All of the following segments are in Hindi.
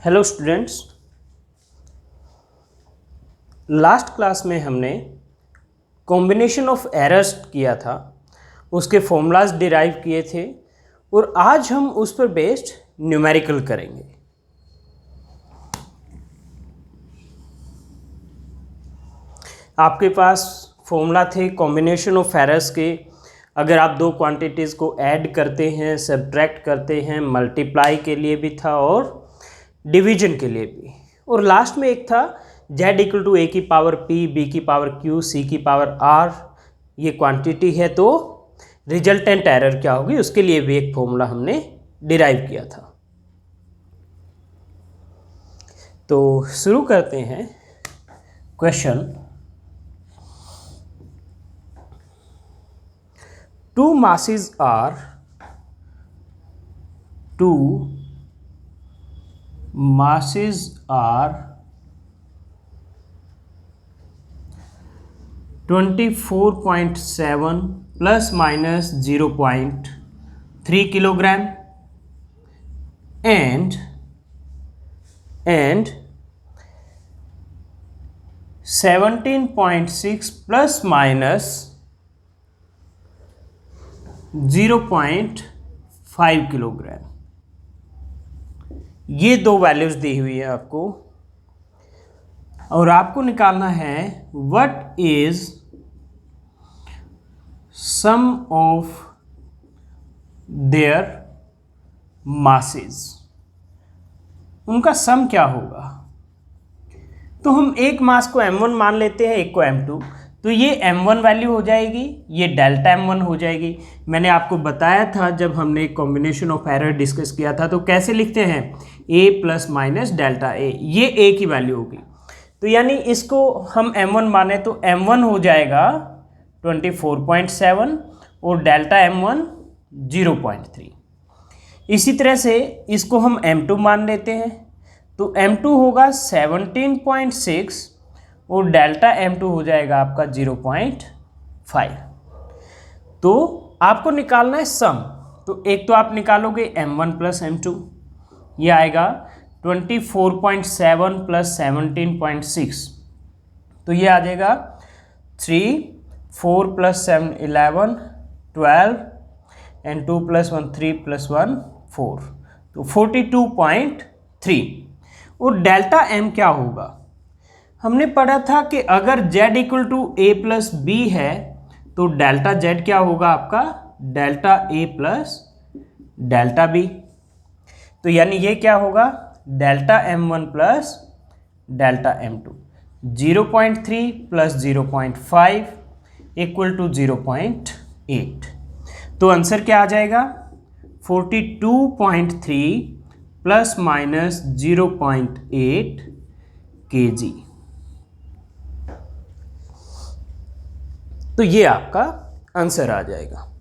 हेलो स्टूडेंट्स, लास्ट क्लास में हमने कॉम्बिनेशन ऑफ एरर्स किया था, उसके फॉर्मूलाज डिराइव किए थे और आज हम उस पर बेस्ड न्यूमेरिकल करेंगे। आपके पास फॉर्मूला थे कॉम्बिनेशन ऑफ एरर्स के। अगर आप दो क्वांटिटीज़ को ऐड करते हैं, सब्ट्रैक्ट करते हैं, मल्टीप्लाई के लिए भी था और डिवीजन के लिए भी। और लास्ट में एक था z इक्वल टू a की पावर p, b की पावर q, c की पावर r। ये क्वांटिटी है तो रिजल्टेंट एरर क्या होगी उसके लिए भी एक फॉर्मूला हमने डिराइव किया था। तो शुरू करते हैं question. Two masses are 24.7 plus minus 0.3 kilogram and 17.6 plus minus 0.5 kilogram. ये दो वैल्यूज दी हुई है आपको और आपको निकालना है what is sum of their masses. उनका सम क्या होगा। तो हम एक मास को m1 मान लेते हैं, एक को m2। तो ये m1 वैल्यू हो जाएगी, ये डेल्टा m1 हो जाएगी। मैंने आपको बताया था जब हमने कॉम्बिनेशन ऑफ एरर डिस्कस किया था तो कैसे लिखते हैं, a plus minus delta a, ये a की वैल्यू होगी। तो यानी इसको हम m1 माने तो m1 हो जाएगा 24.7 और डेल्टा m1 0.3। इसी तरह से इसको हम m2 मान लेते हैं तो m2 होगा 17.6 और डेल्टा m2 हो जाएगा आपका 0.5। तो आपको निकालना है सम। तो एक तो आप निकालोगे m1 प्लस m2, ये आएगा 24.7 प्लस 17.6, तो ये आ जाएगा 3, 4 प्लस 7 11, 12 एंड 2 प्लस 1 3 प्लस 1 4, तो 42.3। और डेल्टा m क्या होगा, हमने पढ़ा था कि अगर z equal to a plus B है तो डेल्टा z क्या होगा आपका, delta a plus delta b। तो यानी ये क्या होगा, delta m1 plus delta m2, 0.3 plus 0.5 equal to 0.8। तो आंसर क्या आ जाएगा, 42.3 प्लस माइनस 0.8 kg। तो ये आपका आंसर आ जाएगा।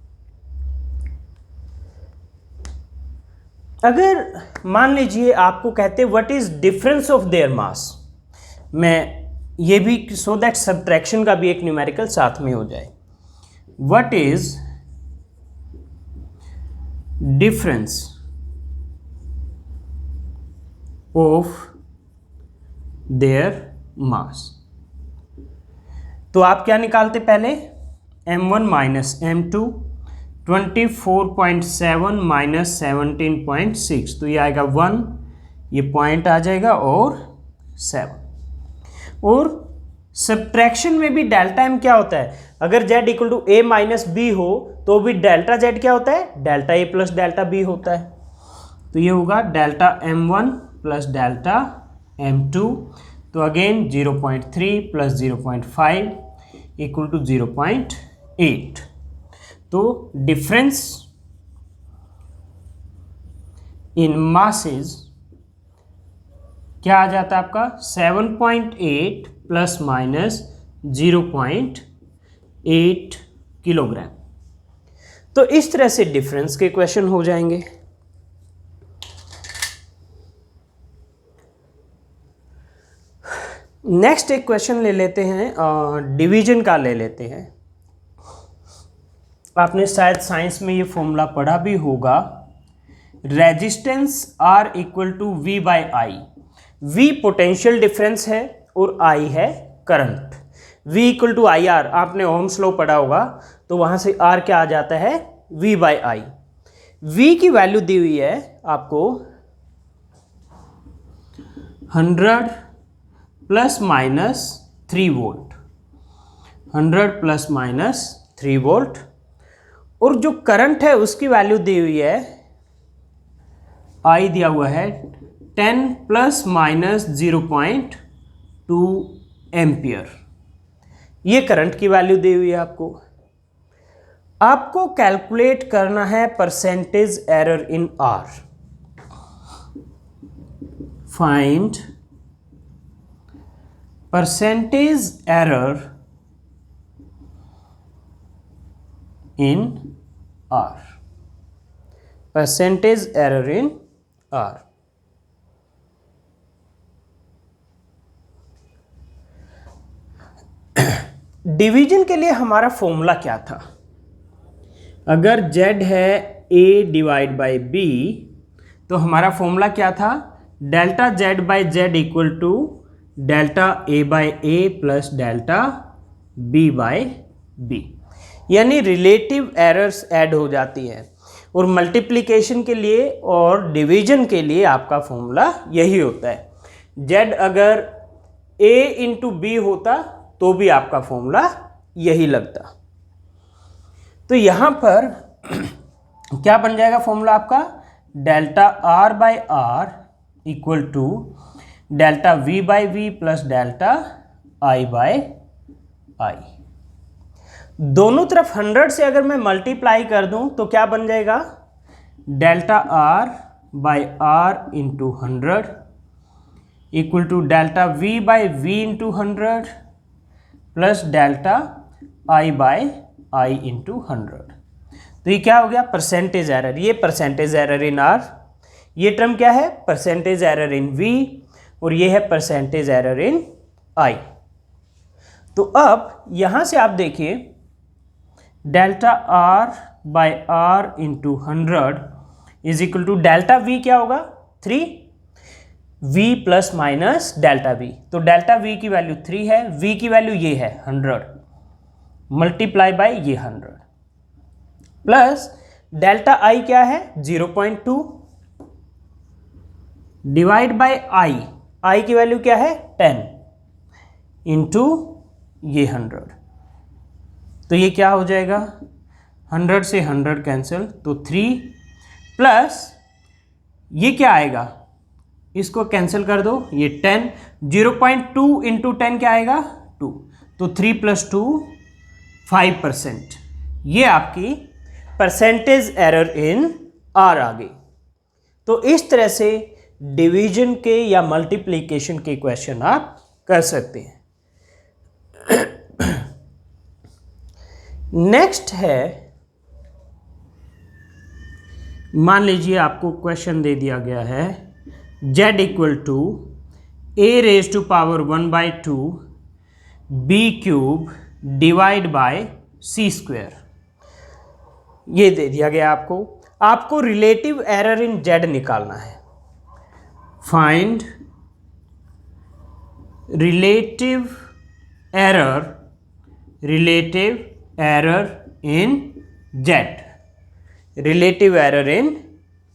अगर मान लीजिए आपको कहते हैं what is difference of their mass, मैं ये भी सो दैट सब्ट्रैक्शन का भी एक न्यूमेरिकल साथ में हो जाए। What is difference of their mass. तो आप क्या निकालते पहले, m1 माइनस m2, 24.7 माइनस 17.6, तो ये आएगा 1, ये पॉइंट आ जाएगा और 7। और सब्ट्रैक्शन में भी डेल्टा m क्या होता है, अगर z equal to a minus B हो तो भी डेल्टा z क्या होता है, delta a plus delta b होता है। तो ये होगा delta m1 plus delta m2, तो अगेन 0.3 प्लस 0.5 इक्वल टू 0.8। तो डिफरेंस इन मासेस क्या आ जाता है आपका, 7.8 प्लस माइनस 0.8 किलोग्राम। तो इस तरह से डिफरेंस के क्वेश्चन हो जाएंगे। नेक्स्ट एक क्वेश्चन ले लेते हैं, डिवीजन का ले लेते हैं। आपने शायद साइंस में ये फॉर्मूला पढ़ा भी होगा resistance R equal to V by I. V potential difference है और I है current. V equal to I R, आपने ओम्स लॉ पढ़ा होगा, तो वहाँ से R क्या आ जाता है, V बाई आई। V की वैल्यू दी हुई है आपको 100 plus minus 3 volt, 100 plus minus 3 volt, और जो करंट है उसकी वैल्यू दी हुई है, I दिया हुआ है 10 प्लस माइनस 0.2 एम्पियर। ये करंट की वैल्यू दी हुई है आपको। आपको कैलकुलेट करना है percentage error in R। Find percentage error in R, percentage error in R। Division के लिए हमारा फॉर्मूला क्या था, अगर Z है A डिवाइड बाई B, तो हमारा फॉर्मूला क्या था, delta Z by Z equal to delta A by A plus delta B by B। यानी रिलेटिव एरर्स ऐड हो जाती हैं, और मल्टीप्लिकेशन के लिए और डिवीजन के लिए आपका फॉर्मूला यही होता है। Z अगर A इंटू B होता तो भी आपका फॉर्मूला यही लगता। तो यहाँ पर क्या बन जाएगा फॉर्मूला आपका, delta R by R equal to delta V by V plus delta I by I। दोनों तरफ 100 से अगर मैं मल्टीप्लाई कर दूं तो क्या बन जाएगा, delta R by R into 100 equal to delta V by V into 100 plus delta I by I into 100। तो ये क्या हो गया, परसेंटेज एरर। ये परसेंटेज एरर इन R, ये टर्म क्या है, परसेंटेज एरर इन V, और ये है परसेंटेज एरर इन I। तो अब यहाँ से आप देखिए, delta R by R into 100 is equal to delta V क्या होगा, 3 V plus minus delta V। तो डेल्टा V की वैल्यू 3 है, V की वैल्यू ये है 100 मल्टीप्लाई बाई ये 100 प्लस डेल्टा I क्या है 0.2 डिवाइड बाई I की वैल्यू क्या है 10 इंटू ये 100। तो ये क्या हो जाएगा, 100 से 100 कैंसिल, तो 3 प्लस ये क्या आएगा, इसको कैंसिल कर दो, ये 10, 0.2 इंटू 10 क्या आएगा 2, तो 3 प्लस 2 5%। ये आपकी परसेंटेज एरर इन R आ गई। तो इस तरह से डिवीजन के या मल्टीप्लिकेशन के क्वेश्चन आप कर सकते हैं। नेक्स्ट है, मान लीजिए आपको क्वेश्चन दे दिया गया है Z equal to A raise to power 1/2 B cube divide by C square. ये दे दिया गया आपको रिलेटिव एरर इन Z निकालना है। Find relative error in Z, relative error in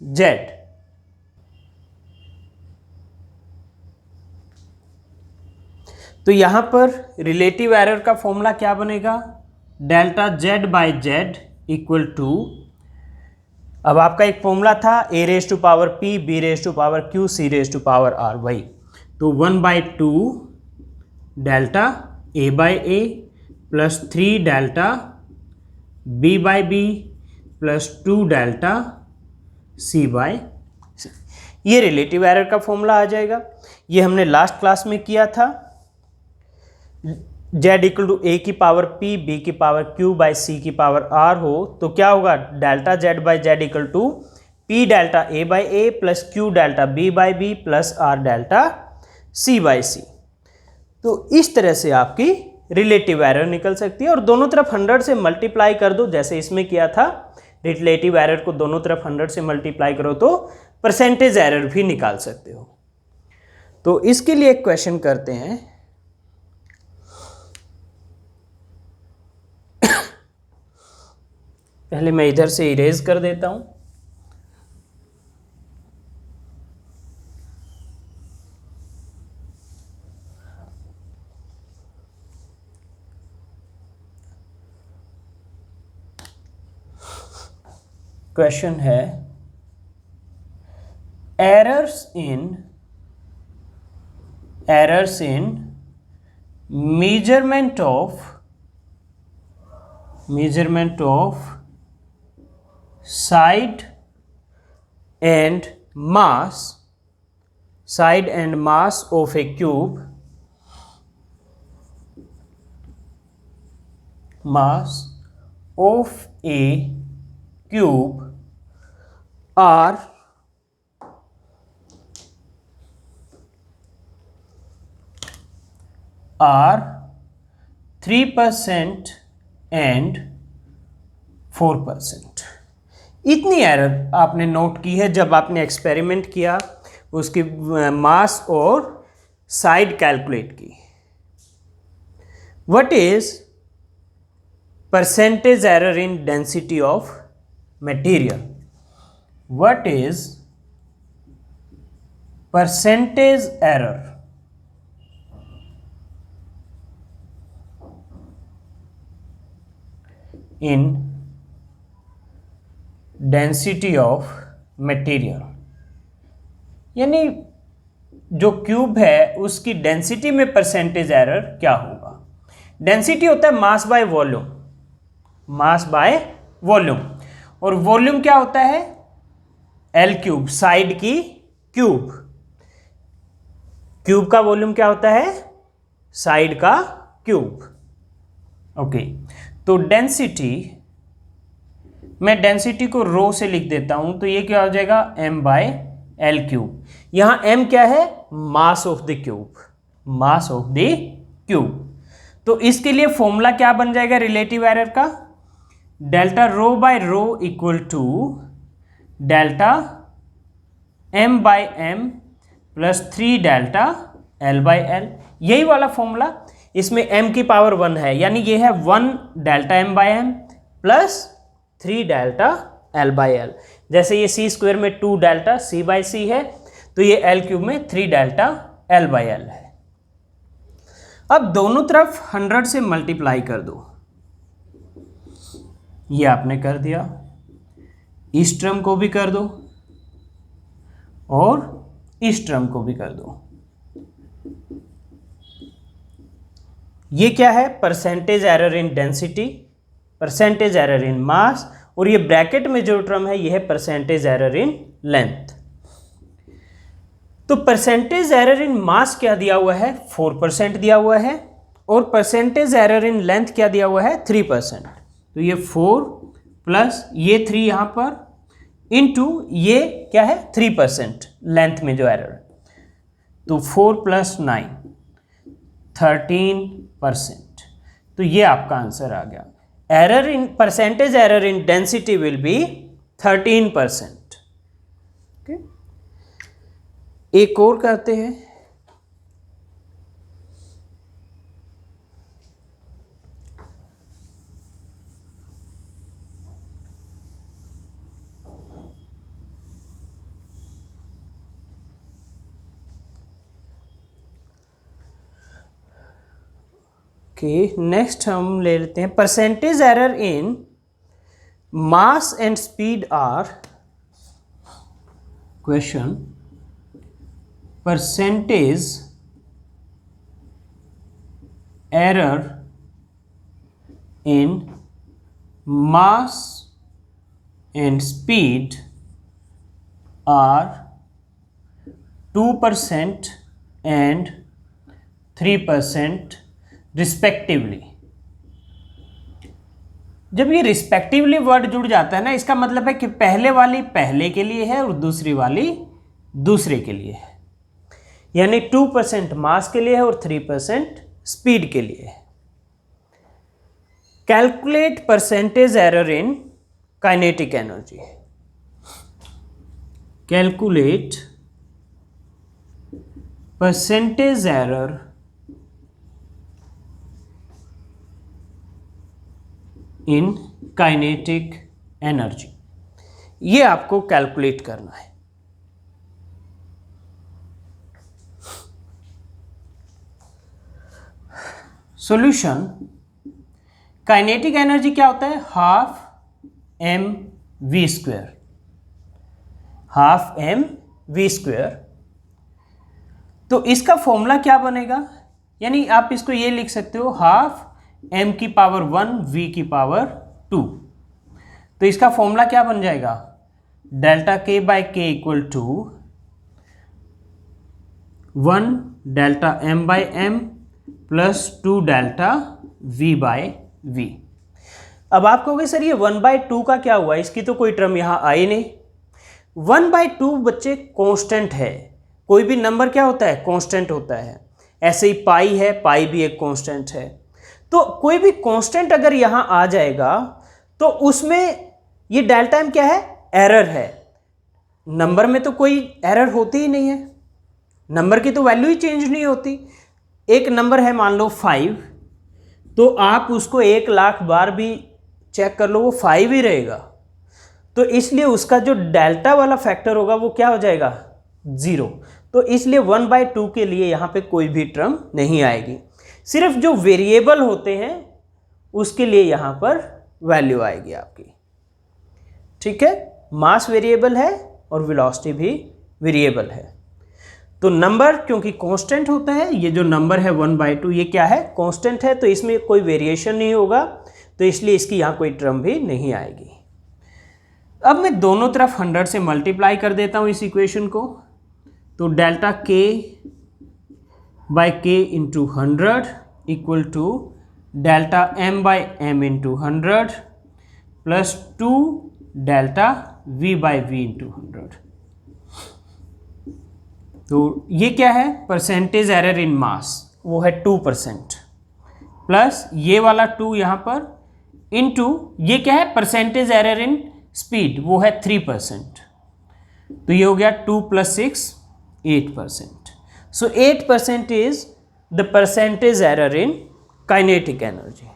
Z। तो यहां पर रिलेटिव एरर का फॉर्मूला क्या बनेगा, delta Z by Z equal to, अब आपका एक फॉर्मूला था A raise to power P, B raise to power Q, C raise to power R, वही, तो 1/2 delta A by A plus 3 delta B by B plus 2 delta C by C। ये रिलेटिव एरर का फॉर्मूला आ जाएगा। ये हमने लास्ट क्लास में किया था। Z इक्वल टू A की पावर P, B की पावर Q बाई C की पावर R हो तो क्या होगा, delta Z by Z equal to P delta A by A plus Q delta B by B plus R delta C by C। तो इस तरह से आपकी रिलेटिव एरर निकल सकती है, और दोनों तरफ 100 से मल्टीप्लाई कर दो जैसे इसमें किया था, रिलेटिव एरर को दोनों तरफ 100 से मल्टीप्लाई करो तो परसेंटेज एरर भी निकाल सकते हो। तो इसके लिए एक क्वेश्चन करते हैं। पहले मैं इधर से इरेज कर देता हूं। क्वेश्चन है errors in measurement of side and mass of a cube, are 3% and 4%। इतनी एरर आपने नोट की है जब आपने एक्सपेरिमेंट किया, उसकी मास और साइड कैलकुलेट की। What is percentage error in density of material? What is percentage error in density of material? यानी जो क्यूब है उसकी डेंसिटी में परसेंटेज एरर क्या होगा? डेंसिटी होता है मास बाय वॉल्यूम, और वॉल्यूम क्या होता है? एल क्यूब, साइड की क्यूब का वॉल्यूम क्या होता है? साइड का क्यूब। ओके, तो डेंसिटी, मैं डेंसिटी को रो से लिख देता हूं, तो ये क्या हो जाएगा? m by L cube. यहां m क्या है? Mass of the cube. तो इसके लिए फॉर्मूला क्या बन जाएगा रिलेटिव एरर का? Delta rho by rho equal to delta m by m plus 3 delta l by l। यही वाला फॉर्मूला, इसमें m की पावर 1 है, यानी ये है 1 delta m by m plus 3 delta l by l। जैसे ये c स्क्वायर में 2 डेल्टा c बाय c है, तो ये l क्यूब में 3 डेल्टा l बाय l है। अब दोनों तरफ 100 से मल्टीप्लाई कर दो। ये आपने कर दिया, इस टर्म को भी कर दो और इस टर्म को भी कर दो। ये क्या है? Percentage error in density, percentage error in mass, और ये ब्रैकेट में जो टर्म है ये है परसेंटेज एरर इन लेंथ। तो परसेंटेज एरर इन मास क्या दिया हुआ है? 4% दिया हुआ है, और परसेंटेज एरर इन लेंथ क्या दिया हुआ है? 3%। तो ये 4 प्लस ये 3 यहां पर इनटू ये क्या है? 3% लेंथ में जो एरर, तो 4 प्लस 9 13%। तो ये आपका आंसर आ गया। Error in percentage error in density will be 13%। Okay, एक और करते हैं। नेक्स्ट हम ले लेते हैं percentage error in mass and speed are, question percentage error in mass and speed are 2% and 3% respectively. जब ये रिस्पेक्टिवली वर्ड जुड़ जाता है ना, इसका मतलब है कि पहले वाली पहले के लिए है और दूसरी वाली दूसरे के लिए है, यानी 2% मास के लिए है और 3% स्पीड के लिए है। Calculate percentage error in kinetic energy. Calculate percentage error in kinetic energy, ये आपको कैलकुलेट करना है। सॉल्यूशन, काइनेटिक एनर्जी क्या होता है? Half M V square, half M V square. तो इसका फॉर्मूला क्या बनेगा? यानी आप इसको ये लिख सकते हो हाफ m की पावर 1 v की पावर 2। तो इसका फॉर्मूला क्या बन जाएगा? Delta k by K equal to 1 delta m by m plus 2 delta v by v। अब आप कहोगे सर ये 1/2 का क्या हुआ? इसकी तो कोई टर्म यहाँ आई नहीं। 1/2 बच्चे कांस्टेंट है। कोई भी नंबर क्या होता है? कांस्टेंट होता है। ऐसे ही पाई है, पाई भी एक कांस्टेंट है। तो कोई भी कांस्टेंट अगर यहाँ आ जाएगा तो उसमें ये डेल्टा एम क्या है? एरर है। नंबर में तो कोई एरर होती ही नहीं है, नंबर की तो वैल्यू ही चेंज नहीं होती। एक नंबर है मान लो 5, तो आप उसको 1,00,000 बार भी चेक कर लो वो 5 ही रहेगा। तो इसलिए उसका जो डेल्टा वाला फैक्टर होगा वो क्या हो जाएगा? 0। तो इसलिए 1/2 के लिए यहाँ पे कोई भी टर्म नहीं आएगी। सिर्फ जो वेरिएबल होते हैं उसके लिए यहाँ पर वैल्यू आएगी आपकी। ठीक है, मास वेरिएबल है और वेलोसिटी भी वेरिएबल है। तो नंबर क्योंकि कांस्टेंट होता है, ये जो नंबर है 1/2 ये क्या है? कांस्टेंट है। तो इसमें कोई वेरिएशन नहीं होगा, तो इसलिए इसकी यहाँ कोई टर्म भी नहीं आएगी। अब मैं दोनों तरफ 100 से मल्टीप्लाई कर देता हूँ इस इक्वेशन को। तो delta k by k into 100 equal to delta m by m into 100 plus 2 delta v by v into 100। तो ये क्या है? परसेंटेज एरर इन मास, वो है 2%, प्लस ये वाला 2 यहाँ पर इनटू ये क्या है? परसेंटेज एरर इन स्पीड, वो है 3%। तो ये हो गया 2 + 6 8%। So 8% is the percentage error in kinetic energy.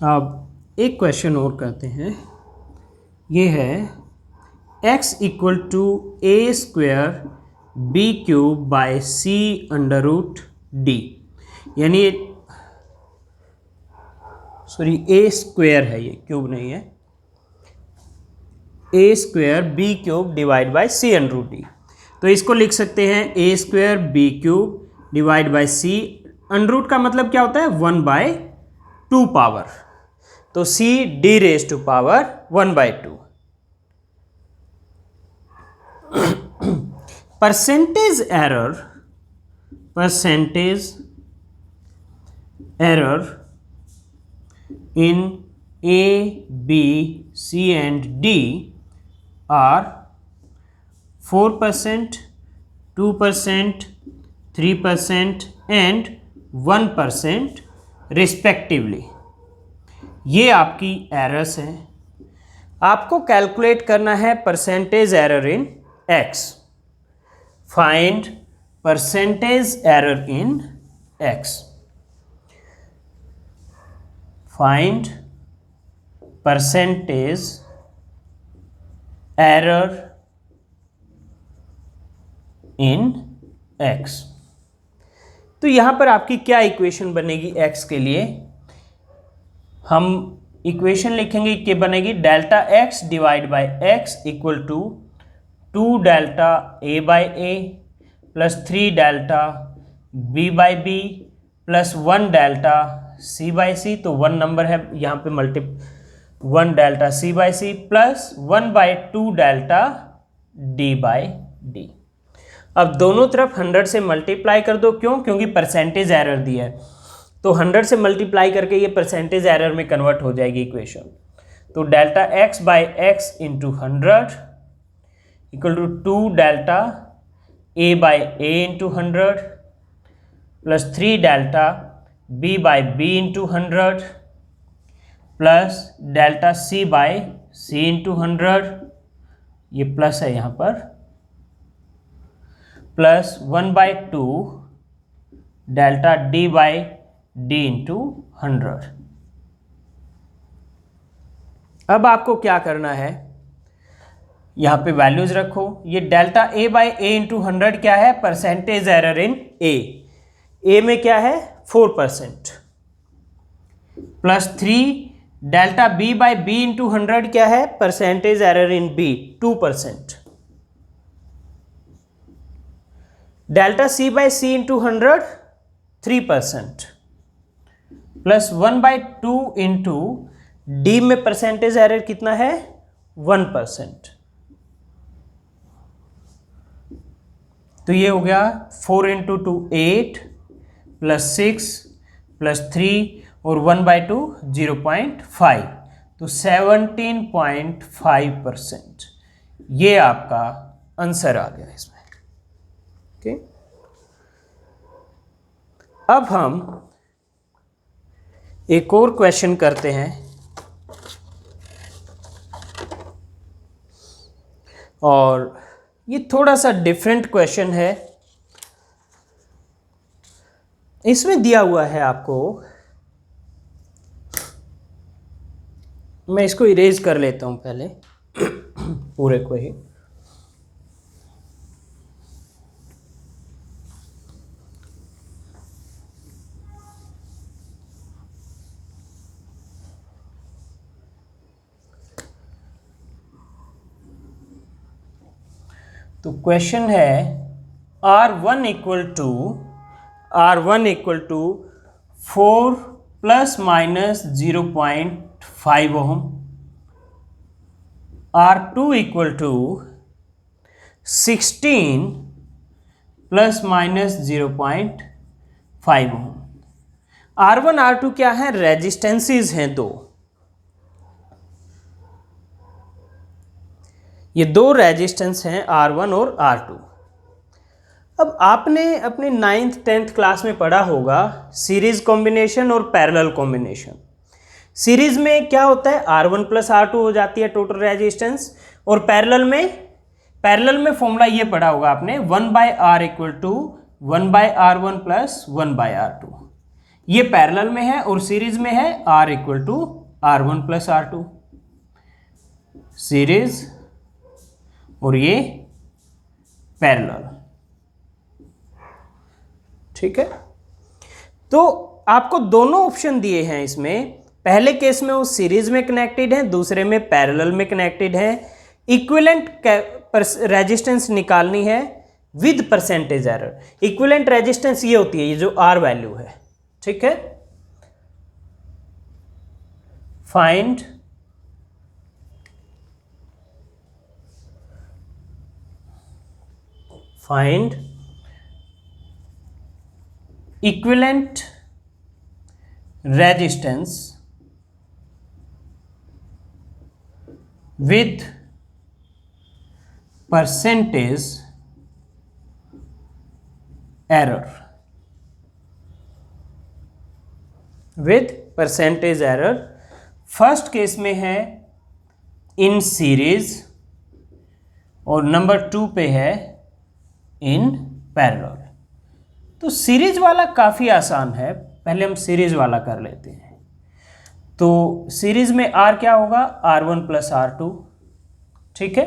अब एक क्वेश्चन और करते हैं। ये है x equal to a square b cube by c under root d, यानी सॉरी a स्क्वायर है, ये क्यूब नहीं है, a square b cube divide by c under root d। तो इसको लिख सकते हैं a square b cube divide by c under root का मतलब क्या होता है? 1/2 पावर। तो c d raise to power 1/2। Percentage error in a, b, c and d are 4%, 2%, 3% and 1% respectively. ये आपकी एरर्स हैं। आपको कैलकुलेट करना है परसेंटेज एरर इन x। फाइंड परसेंटेज एरर इन x। फाइंड परसेंटेज एरर इन x। तो यहां पर आपकी क्या इक्वेशन बनेगी x के लिए? हम इक्वेशन लिखेंगे कि बनेगी delta x divide by x equal to 2 delta a by a plus 3 delta b by b plus 1 delta c by c। तो 1 नंबर है यहाँ पे 1 delta c by c plus 1/2 delta d by d। अब दोनों तरफ 100 से मल्टीप्लाई कर दो। क्यों? क्योंकि परसेंटेज एरर दिया है, तो 100 से मल्टीप्लाई करके ये परसेंटेज एरर में कन्वर्ट हो जाएगी इक्वेशन। तो delta x by x into 100 equal to 2 delta a by a into 100 plus 3 delta B by B into 100 plus delta C by C into 100, ये प्लस है यहाँ पर, plus 1/2 delta D by D into 100। अब आपको क्या करना है, यहाँ पे वैल्यूज रखो। ये delta A by A into 100 क्या है, परसेंटेज एरर इन ए में क्या है 4%, plus 3 delta B by B into 100 क्या है, percentage error in B 2%, delta C by C into 100 3%, plus 1/2 into D में परसेंटेज एरर कितना है 1%। तो ये हो गया 4 इंटू 2 8 प्लस 6 प्लस 3 और 1/2 0.5, तो 17.5%। ये आपका आंसर आ गया इसमें। ओके, अब हम एक और क्वेश्चन करते हैं, और ये थोड़ा सा डिफरेंट क्वेश्चन है। इसमें दिया हुआ है आपको, मैं इसको इरेज कर लेता हूं पहले पूरे को ही। तो क्वेश्चन है R1 equal to 4 plus minus 0.5 ohm, R2 equal to 16 plus minus 0.5 ohm. R1 R2 क्या है, रेजिस्टेंसेस हैं दो, ये दो रेजिस्टेंस हैं R1 और R2। अब आपने अपने 9th 10th क्लास में पढ़ा होगा सीरीज कॉम्बिनेशन और पैरेलल कॉम्बिनेशन। सीरीज में क्या होता है, R1 प्लस R2 हो जाती है टोटल रेजिस्टेंस, और पैरेलल में फॉर्मूला ये पढ़ा होगा आपने 1/R equal to 1/R1 plus 1/R2। ये पैरेलल में है, और सीरीज में है R equal to R1 plus R2 series, और ये पैरेलल। ठीक है, तो आपको दोनों ऑप्शन दिए हैं इसमें। पहले केस में वो सीरीज में कनेक्टेड है, दूसरे में पैरेलल में कनेक्टेड है। इक्विवेलेंट रेजिस्टेंस निकालनी है with percentage error. Equivalent resistance ये होती है, ये जो R वैल्यू है। ठीक है, find equivalent resistance with percentage error, first case में है इन सीरीज, और नंबर 2 पे है इन पैरेलल। तो सीरीज वाला काफ़ी आसान है, पहले हम सीरीज वाला कर लेते हैं। तो सीरीज में R क्या होगा, R1 प्लस R2। ठीक है,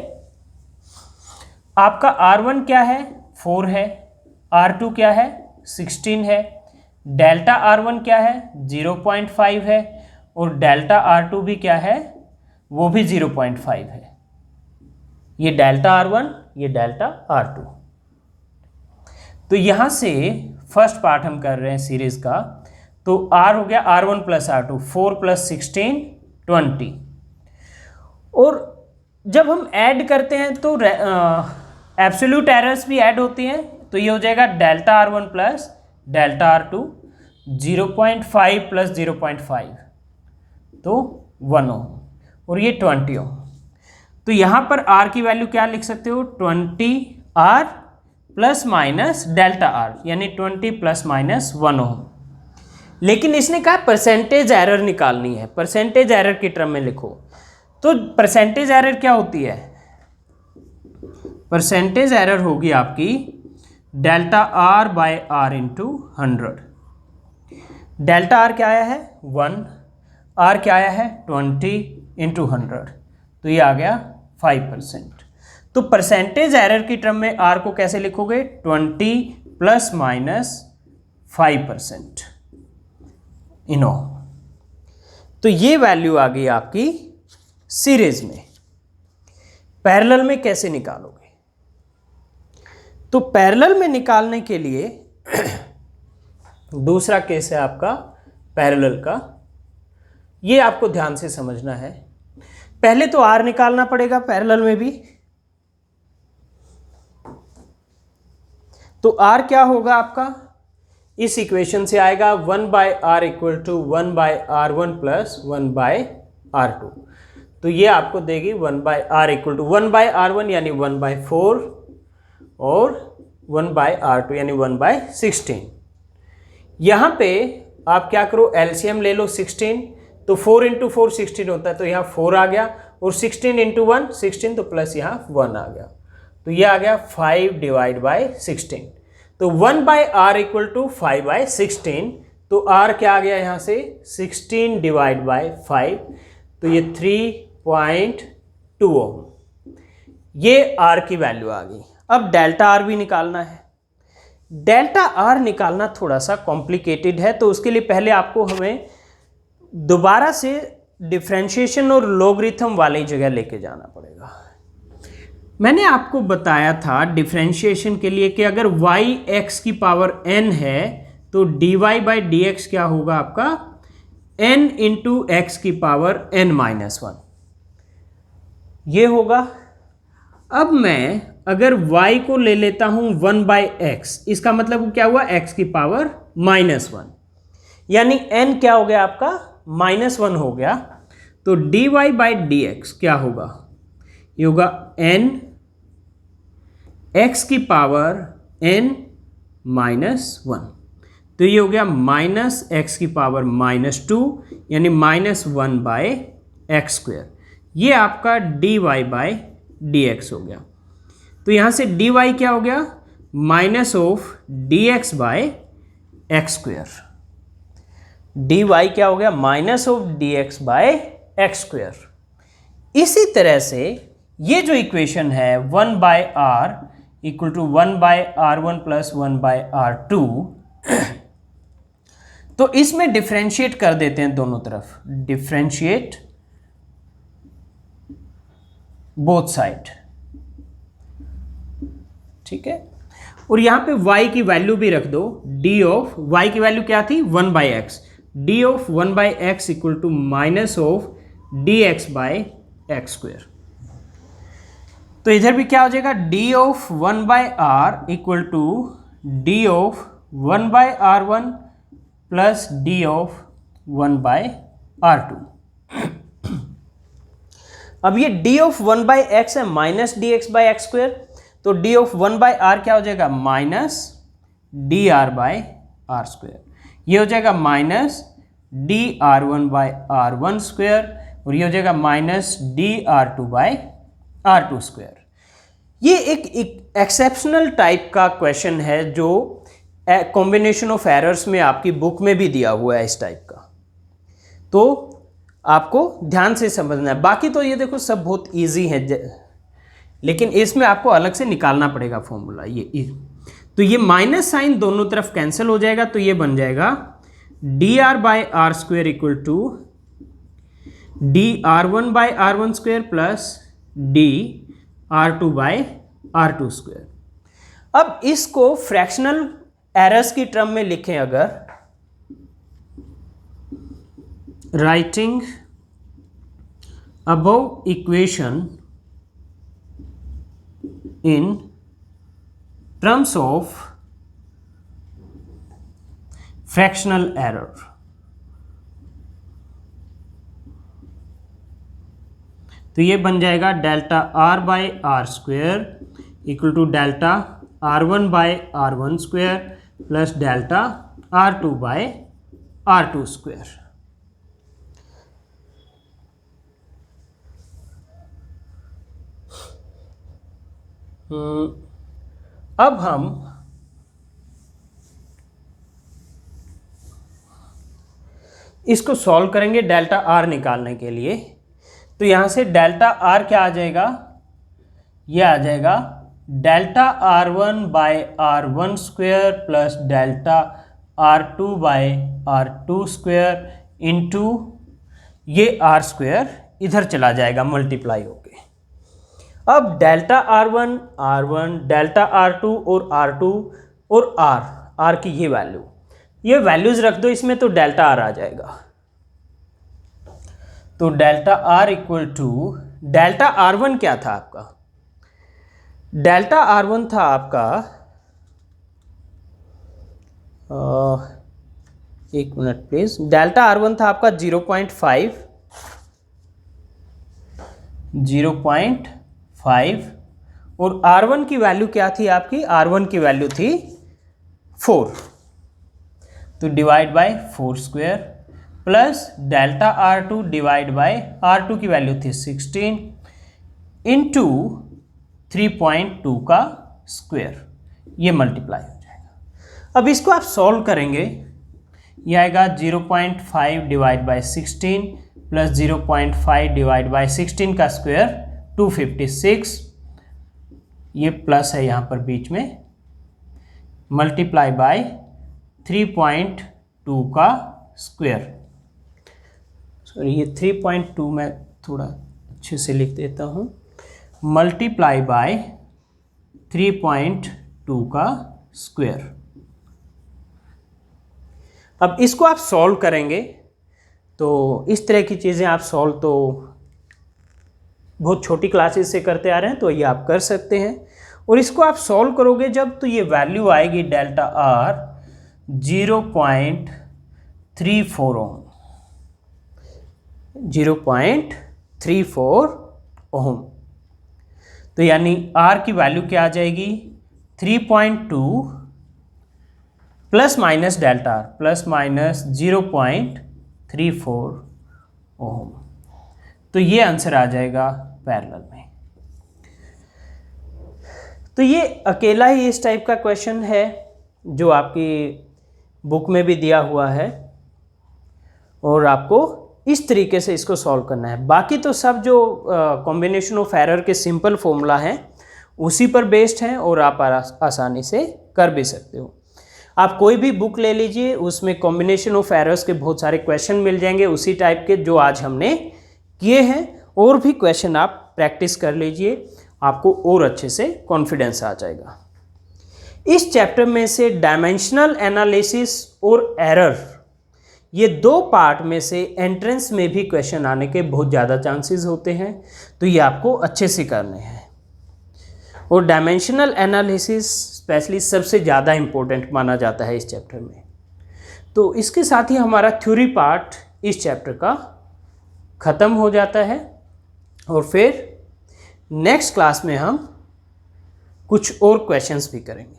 आपका R1 क्या है 4 है, R2 क्या है 16 है, डेल्टा R1 क्या है 0.5 है, और डेल्टा R2 भी क्या है, वो भी 0.5 है। ये डेल्टा R1, ये डेल्टा R2। तो यहाँ से फर्स्ट पार्ट हम कर रहे हैं सीरीज का। तो R हो गया R1 प्लस R2, 4 प्लस 16 20। और जब हम ऐड करते हैं तो एब्सोल्यूट एरर्स भी ऐड होती हैं। तो ये हो जाएगा delta R1 plus delta R2, 0.5 plus 0.5 तो 1 ओम, और ये 20 ओम। तो यहाँ पर R की वैल्यू क्या लिख सकते हो, 20R plus minus delta R यानी 20 प्लस माइनस 1 ओम। लेकिन इसने कहा परसेंटेज एरर निकालनी है, परसेंटेज एरर की टर्म में लिखो। तो परसेंटेज एरर क्या होती है? परसेंटेज एरर होगी आपकी delta R by R into 100। Delta R क्या आया है 1, आर क्या आया है 20 इंटू 100, तो ये आ गया 5%। तो परसेंटेज एरर की टर्म में आर को कैसे लिखोगे? 20 प्लस माइनस 5% इनो। तो ये वैल्यू आ गई आपकी सीरीज में। पैरेलल में कैसे निकालोगे? तो पैरेलल में निकालने के लिए दूसरा केस है आपका पैरेलल का, ये आपको ध्यान से समझना है। पहले तो आर निकालना पड़ेगा पैरेलल में भी। तो आर क्या होगा आपका? इस इक्वेशन से आएगा 1 by R equal to 1 by R one plus 1 by R two. तो ये आपको देगी 1 by R equal to 1 by R one यानी 1 बाय 4 और 1 बाय आर टू यानी 1 बाय 16। यहाँ पे आप क्या करो, एलसीएम ले लो 16, तो 4 इंटू 4 16 होता है, तो यहाँ 4 आ गया, और 16 इंटू 1 16, तो प्लस यहाँ 1 आ गया, तो ये आ गया 5 डिवाइड बाय 16। तो 1 by R equal to 5 by 16, तो आर क्या आ गया यहाँ से 16 डिवाइड बाय 5, तो ये 3.2 ओम। ये आर की वैल्यू आ गई। अब डेल्टा आर भी निकालना है। डेल्टा आर निकालना थोड़ा सा कॉम्प्लिकेटेड है, तो उसके लिए पहले आपको हमें दोबारा से डिफरेंशिएशन और लॉगरिथम वाली जगह लेके जाना पड़ेगा। मैंने आपको बताया था डिफरेंशिएशन के लिए कि अगर y x की पावर n है तो dy बाई डी एक्स क्या होगा आपका n इंटू एक्स की पावर n माइनस 1, ये होगा। अब मैं अगर y को ले लेता हूं 1 बाई एक्स, इसका मतलब क्या हुआ x की पावर माइनस 1, यानी n क्या हो गया आपका माइनस 1 हो गया। तो dy बाई डी एक्स क्या होगा? ये होगा n x की पावर n माइनस 1, तो ये हो गया माइनस एक्स की पावर माइनस 2 यानी माइनस 1 बाय एक्स स्क्वेयर। ये आपका dy बाई डी एक्स हो गया। तो यहाँ से dy क्या हो गया minus of D X by X square. dy क्या हो गया minus of D X by X square. इसी तरह से ये जो इक्वेशन है 1 by R equal to 1 by R one plus 1 by R two, तो इसमें डिफरेंशिएट कर देते हैं दोनों तरफ, डिफरेंशिएट बोथ साइड, ठीक है। और यहां पे y की वैल्यू भी रख दो, d ऑफ y की वैल्यू क्या थी 1 by X, d of 1 by X equal to minus of D X by X square. तो इधर भी क्या हो जाएगा d of 1 by R equal to d of 1 by R one plus d of 1 by R two. अब ये d ऑफ 1 बाई एक्स है minus D X by X square, तो d ऑफ 1 बाई आर क्या हो जाएगा minus D R by R square. ये हो जाएगा minus D R one by R one square, और ये हो जाएगा minus D R two by R two square. ये एक एक्सेप्शनल टाइप का क्वेश्चन है जो कॉम्बिनेशन ऑफ एरर्स में आपकी बुक में भी दिया हुआ है इस टाइप का, तो आपको ध्यान से समझना है। बाकी तो ये देखो सब बहुत इजी है, लेकिन इसमें आपको अलग से निकालना पड़ेगा फॉर्मूला। ये तो ये माइनस साइन दोनों तरफ कैंसिल हो जाएगा, तो ये बन जाएगा D R by R square equal to D R one by R one square plus D R two by R two square. अब इसको फ्रैक्शनल एरर्स की टर्म में लिखें, अगर writing above equation in terms of fractional error, तो ये बन जाएगा delta R by R square equal to delta R1 by R1 square plus delta R2 by R2 square. अब हम इसको सॉल्व करेंगे डेल्टा आर निकालने के लिए। तो यहाँ से डेल्टा आर क्या आ जाएगा, ये आ जाएगा delta R1 by R1 square plus delta R2 by R2 square into ये R स्क्वायर इधर चला जाएगा मल्टीप्लाई होके। अब डेल्टा R1 डेल्टा R2 और R2 और R की ये वैल्यूज रख दो इसमें, तो डेल्टा आर आ जाएगा। तो delta R equal to delta R1 क्या था आपका, डेल्टा R1 था आपका एक मिनट प्लीज, डेल्टा R1 था आपका 0.5 और R1 की वैल्यू क्या थी आपकी, R1 की वैल्यू थी 4, तो divide by 4 square plus delta R2 divide by R2 की वैल्यू थी 16 इंटू 3.2 का स्क्वायर, ये मल्टीप्लाई हो जाएगा। अब इसको आप सॉल्व करेंगे, ये आएगा 0.5 divide by 16 plus 0.5 divide by 16 का स्क्वायर 256, ये प्लस है यहाँ पर बीच में, मल्टीप्लाई बाय 3.2 का स्क्वायर। सॉरी ये 3.2 मैं थोड़ा अच्छे से लिख देता हूँ, मल्टीप्लाई बाय 3.2 का स्क्वायर। अब इसको आप सॉल्व करेंगे तो इस तरह की चीज़ें आप सॉल्व तो बहुत छोटी क्लासेस से करते आ रहे हैं, तो ये आप कर सकते हैं। और इसको आप सॉल्व करोगे जब, तो ये वैल्यू आएगी डेल्टा आर 0.34 ओम, 0.34 ओम। तो यानी R की वैल्यू क्या आ जाएगी 3.2 plus minus delta R plus minus 0.34 ओम। तो ये आंसर आ जाएगा पैरेलल में। तो ये अकेला ही इस टाइप का क्वेश्चन है जो आपकी बुक में भी दिया हुआ है और आपको इस तरीके से इसको सॉल्व करना है। बाकी तो सब जो कॉम्बिनेशन ऑफ एरर के सिंपल फॉर्मूला हैं उसी पर बेस्ड हैं और आप आसानी से कर भी सकते हो। आप कोई भी बुक ले लीजिए, उसमें कॉम्बिनेशन ऑफ एरर्स के बहुत सारे क्वेश्चन मिल जाएंगे उसी टाइप के जो आज हमने किए हैं। और भी क्वेश्चन आप प्रैक्टिस कर लीजिए, आपको और अच्छे से कॉन्फिडेंस आ जाएगा। इस चैप्टर में से डायमेंशनल एनालिसिस और एरर, ये दो पार्ट में से एंट्रेंस में भी क्वेश्चन आने के बहुत ज़्यादा चांसेस होते हैं, तो ये आपको अच्छे से करने हैं। और डायमेंशनल एनालिसिस स्पेशली सबसे ज़्यादा इम्पोर्टेंट माना जाता है इस चैप्टर में। तो इसके साथ ही हमारा थ्योरी पार्ट इस चैप्टर का ख़त्म हो जाता है और फिर नेक्स्ट क्लास में हम कुछ और क्वेश्चंस भी करेंगे।